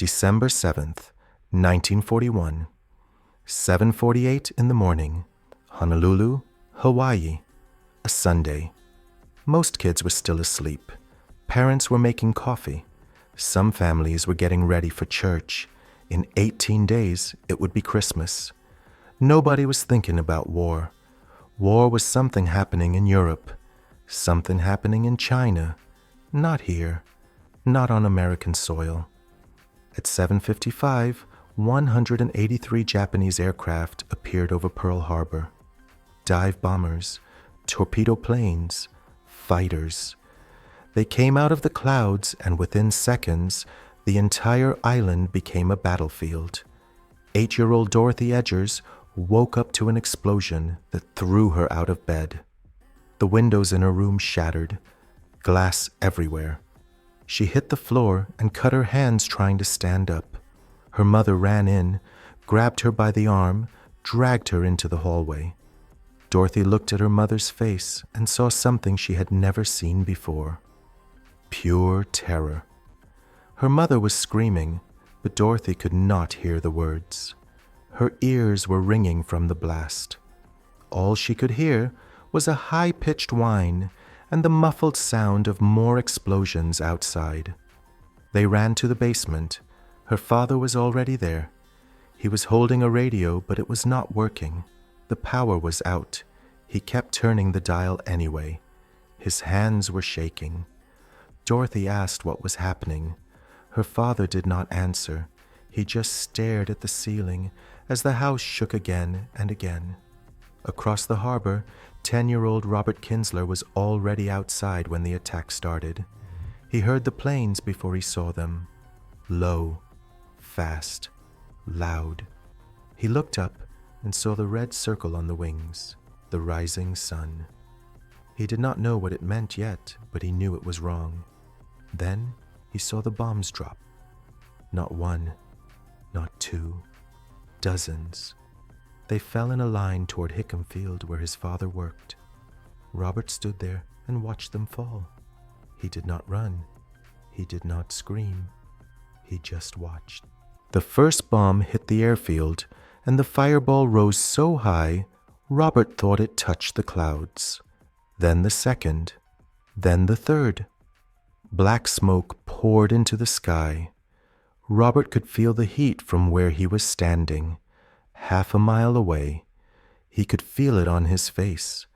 December 7th, 1941, 7:48 in the morning, Honolulu, Hawaii, a Sunday. Most kids were still asleep. Parents were making coffee. Some families were getting ready for church. In 18 days, it would be Christmas. Nobody was thinking about war. War was something happening in Europe, something happening in China, not here, not on American soil. At 7:55, 183 Japanese aircraft appeared over Pearl Harbor. Dive bombers, torpedo planes, fighters. They came out of the clouds, and within seconds, the entire island became a battlefield. 8-year-old Dorothy Edgers woke up to an explosion that threw her out of bed. The windows in her room shattered, glass everywhere. She hit the floor and cut her hands trying to stand up. Her mother ran in, grabbed her by the arm, dragged her into the hallway. Dorothy looked at her mother's face and saw something she had never seen before. Pure terror. Her mother was screaming, but Dorothy could not hear the words. Her ears were ringing from the blast. All she could hear was a high-pitched whine and the muffled sound of more explosions outside. They ran to the basement. Her father was already there. He was holding a radio, but it was not working. The power was out. He kept turning the dial anyway. His hands were shaking. Dorothy asked what was happening. Her father did not answer. He just stared at the ceiling as the house shook again and again. Across the harbor, 10-year-old Robert Kinsler was already outside when the attack started. He heard the planes before he saw them. Low, fast, loud. He looked up and saw the red circle on the wings, the rising sun. He did not know what it meant yet, but he knew it was wrong. Then he saw the bombs drop. Not one, not two, dozens. They fell in a line toward Hickam Field where his father worked. Robert stood there and watched them fall. He did not run. He did not scream. He just watched. The first bomb hit the airfield, and the fireball rose so high, Robert thought it touched the clouds. Then the second. Then the third. Black smoke poured into the sky. Robert could feel the heat from where he was standing. Half a mile away. He could feel it on his face.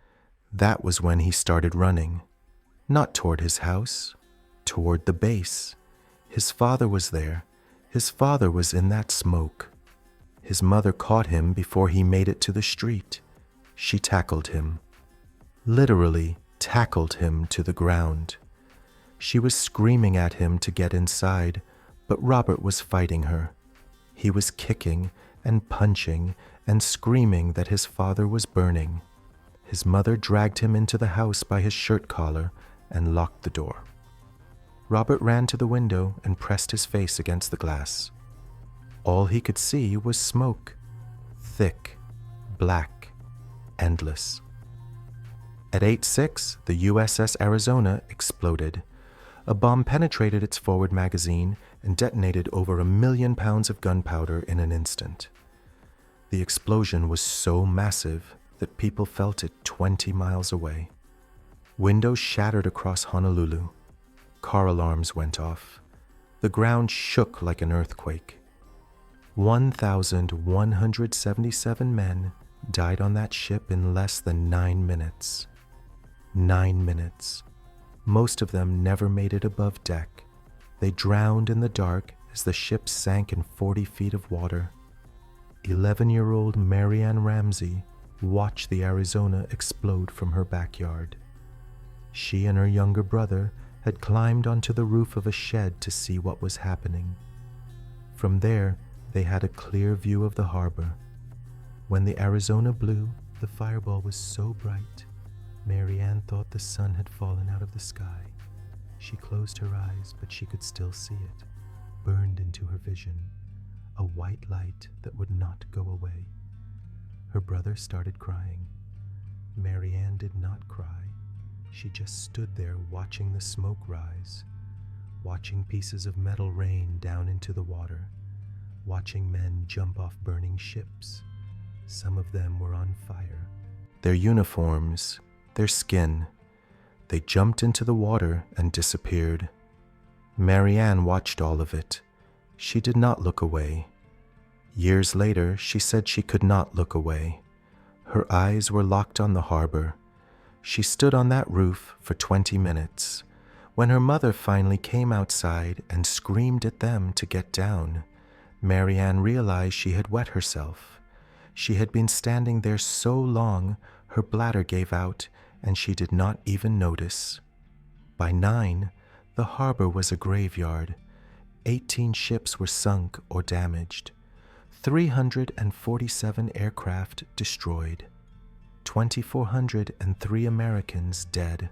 That was when he started running. Not toward his house, toward the base. His father was there. His father was in that smoke. His mother caught him before he made it to the street. She tackled him. Literally tackled him to the ground. She was screaming at him to get inside, but Robert was fighting her. He was kicking and punching and screaming that his father was burning. His mother dragged him into the house by his shirt collar and locked the door. Robert ran to the window and pressed his face against the glass. All he could see was smoke, thick, black, endless. At 8:06, the USS Arizona exploded. A bomb penetrated its forward magazine and detonated over 1 million pounds of gunpowder in an instant. The explosion was so massive that people felt it 20 miles away. Windows shattered across Honolulu. Car alarms went off. The ground shook like an earthquake. 1,177 men died on that ship in less than 9 minutes. 9 minutes. Most of them never made it above deck. They drowned in the dark as the ship sank in 40 feet of water. 11-year-old Marianne Ramsey watched the Arizona explode from her backyard. She and her younger brother had climbed onto the roof of a shed to see what was happening. From there, they had a clear view of the harbor. When the Arizona blew, the fireball was so bright, Marianne thought the sun had fallen out of the sky. She closed her eyes, but she could still see it, burned into her vision, a white light that would not go away. Her brother started crying. Marianne did not cry. She just stood there watching the smoke rise. watching pieces of metal rain down into the water, watching men jump off burning ships. Some of them were on fire. Their uniforms, their skin, they jumped into the water and disappeared. Marianne watched all of it. She did not look away. Years later, she said she could not look away. Her eyes were locked on the harbor. She stood on that roof for 20 minutes. When her mother finally came outside and screamed at them to get down, Marianne realized she had wet herself. She had been standing there so long, her bladder gave out, and she did not even notice. By 9, the harbor was a graveyard. 18 ships were sunk or damaged. 347 aircraft destroyed. 2,403 Americans dead.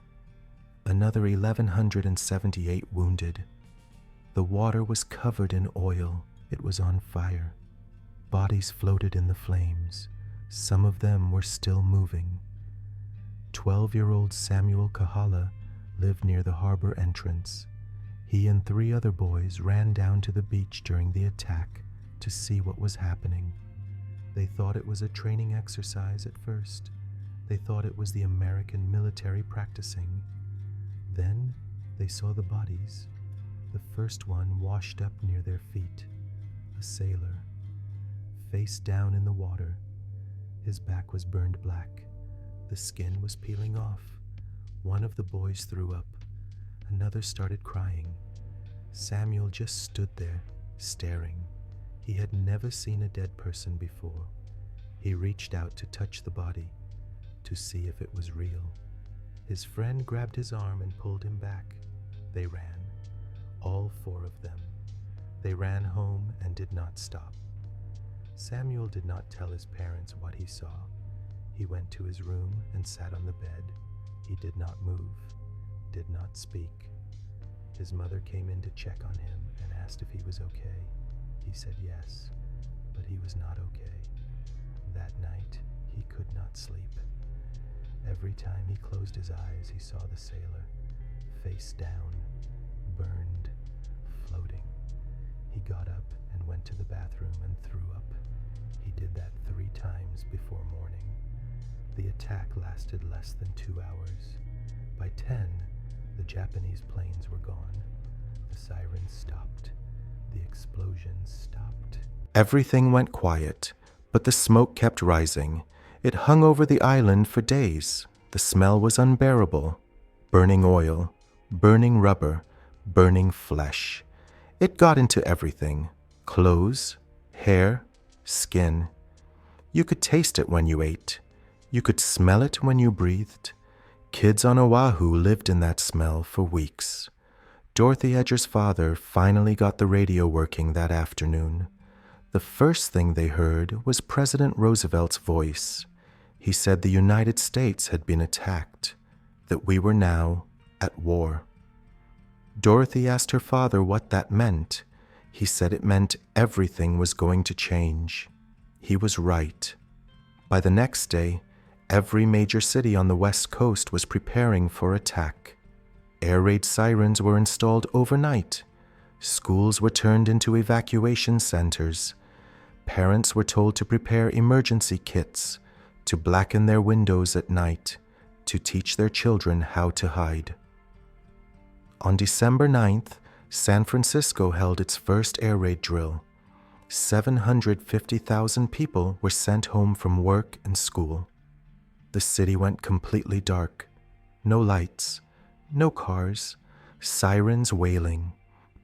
Another 1,178 wounded. The water was covered in oil. It was on fire. Bodies floated in the flames. Some of them were still moving. 12-year-old Samuel Kahala lived near the harbor entrance. He and 3 other boys ran down to the beach during the attack to see what was happening. They thought it was a training exercise at first. They thought it was the American military practicing. Then they saw the bodies. The first one washed up near their feet, a sailor, face down in the water. His back was burned black. The skin was peeling off. One of the boys threw up. Another started crying. Samuel just stood there, staring. He had never seen a dead person before. He reached out to touch the body, to see if it was real. His friend grabbed his arm and pulled him back. They ran, all 4 of them. They ran home and did not stop. Samuel did not tell his parents what he saw. He went to his room and sat on the bed. He did not move, did not speak. His mother came in to check on him and asked if he was okay. He said yes, but he was not okay. That night, he could not sleep. Every time he closed his eyes, he saw the sailor, face down, burned, floating. He got up and went to the bathroom and threw up. He did that 3 times before morning. The attack lasted less than 2 hours. By 10, the Japanese planes were gone. The sirens stopped. The explosions stopped. Everything went quiet, but the smoke kept rising. It hung over the island for days. The smell was unbearable. Burning oil, burning rubber, burning flesh. It got into everything. Clothes, hair, skin. You could taste it when you ate. You could smell it when you breathed. Kids on Oahu lived in that smell for weeks. Dorothy Edger's father finally got the radio working that afternoon. The first thing they heard was President Roosevelt's voice. He said the United States had been attacked, that we were now at war. Dorothy asked her father what that meant. He said it meant everything was going to change. He was right. By the next day, every major city on the West Coast was preparing for attack. Air raid sirens were installed overnight. Schools were turned into evacuation centers. Parents were told to prepare emergency kits, to blacken their windows at night, to teach their children how to hide. On December 9th, San Francisco held its first air raid drill. 750,000 people were sent home from work and school. The city went completely dark. No lights, no cars, sirens wailing.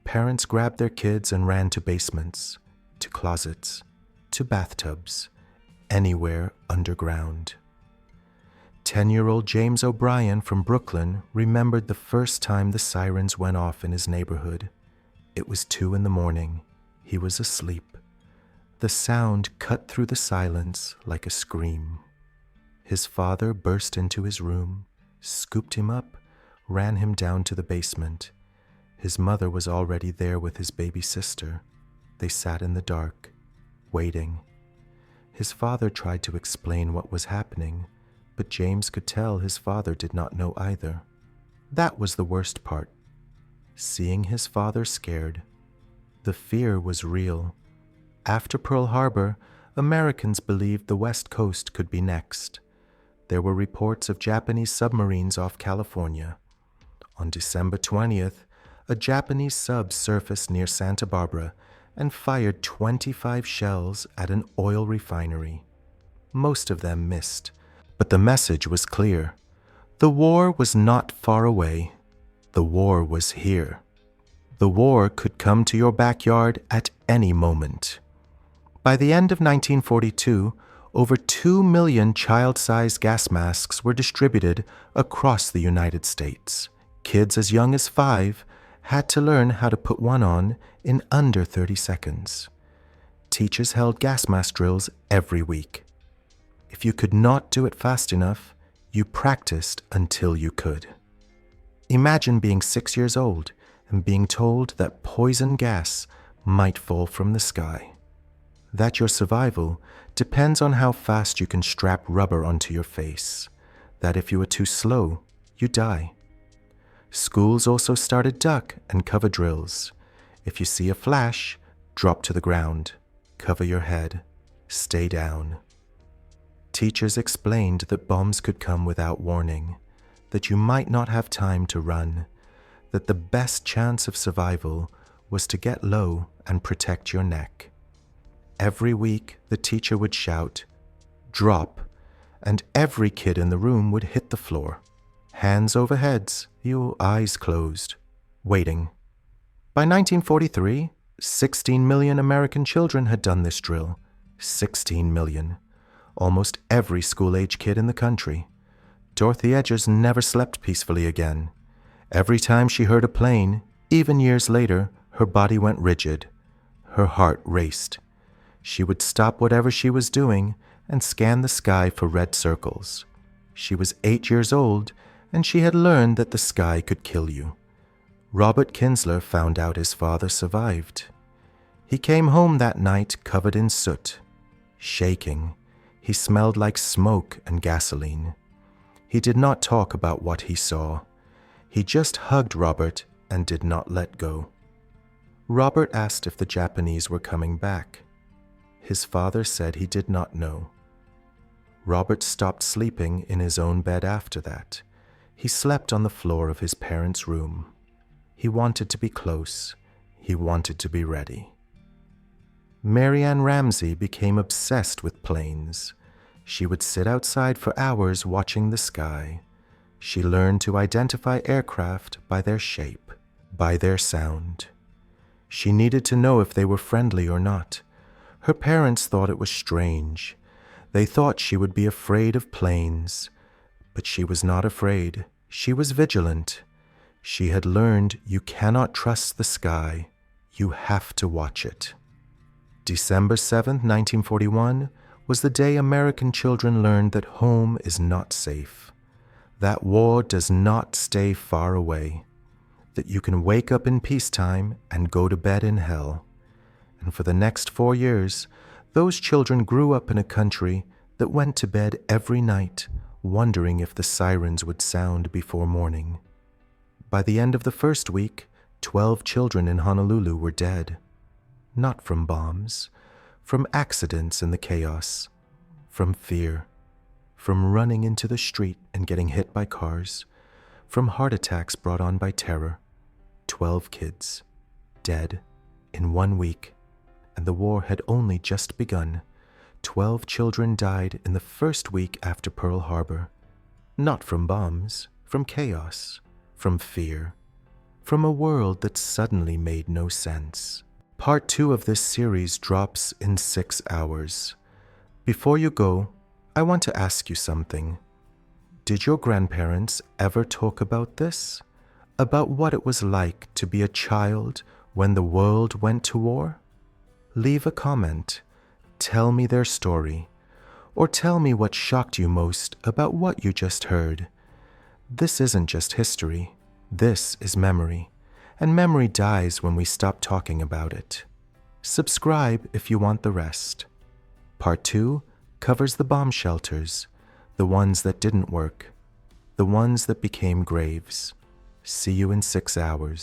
Parents grabbed their kids and ran to basements, to closets, to bathtubs, anywhere underground. 10-year-old James O'Brien from Brooklyn remembered the first time the sirens went off in his neighborhood. It was 2 a.m. He was asleep. The sound cut through the silence like a scream. His father burst into his room, scooped him up, ran him down to the basement. His mother was already there with his baby sister. They sat in the dark, waiting. His father tried to explain what was happening, but James could tell his father did not know either. That was the worst part. seeing his father scared. The fear was real. After Pearl Harbor, Americans believed the West Coast could be next. There were reports of Japanese submarines off California. On December 20th, a Japanese sub surfaced near Santa Barbara and fired 25 shells at an oil refinery. Most of them missed, but the message was clear. The war was not far away. The war was here. The war could come to your backyard at any moment. By the end of 1942, over 2 million child-sized gas masks were distributed across the United States. Kids as young as 5 had to learn how to put one on in under 30 seconds. Teachers held gas mask drills every week. If you could not do it fast enough, you practiced until you could. Imagine being 6 years old and being told that poison gas might fall from the sky. That your survival depends on how fast you can strap rubber onto your face. That if you are too slow, you die. Schools also started duck and cover drills. If you see a flash, drop to the ground, cover your head, stay down. Teachers explained that bombs could come without warning, that you might not have time to run, that the best chance of survival was to get low and protect your neck. Every week, the teacher would shout, "Drop," and every kid in the room would hit the floor. Hands over heads, your eyes closed, waiting. By 1943, 16 million American children had done this drill. 16 million. Almost every school-age kid in the country. Dorothy Edgers never slept peacefully again. Every time she heard a plane, even years later, her body went rigid. Her heart raced. She would stop whatever she was doing and scan the sky for red circles. She was 8 years old, and she had learned that the sky could kill you. Robert Kinsler found out his father survived. He came home that night covered in soot, shaking. He smelled like smoke and gasoline. He did not talk about what he saw. He just hugged Robert and did not let go. Robert asked if the Japanese were coming back. His father said he did not know. Robert stopped sleeping in his own bed after that. He slept on the floor of his parents' room. He wanted to be close. He wanted to be ready. Marianne Ramsey became obsessed with planes. She would sit outside for hours watching the sky. She learned to identify aircraft by their shape, by their sound. She needed to know if they were friendly or not. Her parents thought it was strange. They thought she would be afraid of planes. But she was not afraid. She was vigilant. She had learned you cannot trust the sky. You have to watch it. December 7, 1941, was the day American children learned that home is not safe, that war does not stay far away, that you can wake up in peacetime and go to bed in hell. And for the next 4 years, those children grew up in a country that went to bed every night, wondering if the sirens would sound before morning. By the end of the first week, 12 children in Honolulu were dead. Not from bombs, from accidents in the chaos, from fear, from running into the street and getting hit by cars, from heart attacks brought on by terror. 12 kids, dead, in 1 week, and the war had only just begun. 12 children died in the first week after Pearl Harbor. Not from bombs, from chaos, from fear, from a world that suddenly made no sense. Part 2 of this series drops in 6 hours. Before you go, I want to ask you something. Did your grandparents ever talk about this? About what it was like to be a child when the world went to war? Leave a comment. Tell me their story. Or tell me what shocked you most about what you just heard. This isn't just history. This is memory. And memory dies when we stop talking about it. Subscribe if you want the rest. Part 2 covers the bomb shelters, the ones that didn't work, the ones that became graves. See you in 6 hours.